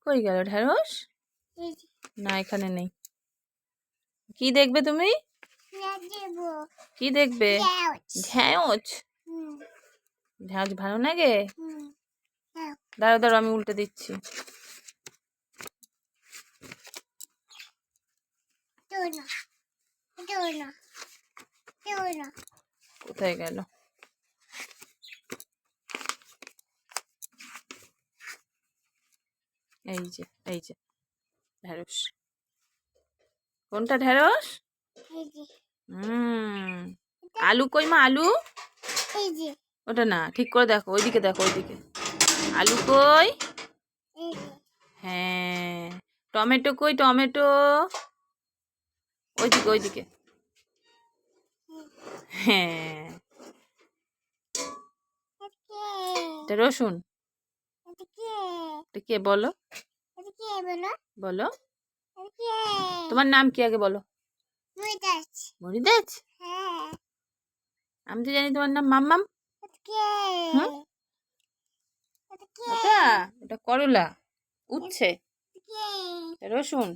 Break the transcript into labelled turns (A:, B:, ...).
A: কই গেল ঢেঁড়স? না এখানে নেই। কি দেখবে তুমি? কি দেখবে? ঢেঁড়স। ঢেঁড়স ভালো লাগে? দাঁড়াও দাঁড়াও আমি উল্টে দিচ্ছি। কোথায় গেল? এই যে ঢেঁড়স। কোনটা ঢেঁড়স? আলু কই মা? আলু ওটা না, ঠিক করে দেখো, ওইদিকে দেখো, ওইদিকে আলু কই? হ্যাঁ। টমেটো কই? টমেটো ওইদিকে, ওইদিকে। হ্যাঁ। এটা রসুন। এটা কে বলো? বলো তোমার নাম কি আগে বলো? মরিদাস। আমি তো জানি তোমার নাম মাম্মাম। এটা করলা, উচ্ছে, রসুন।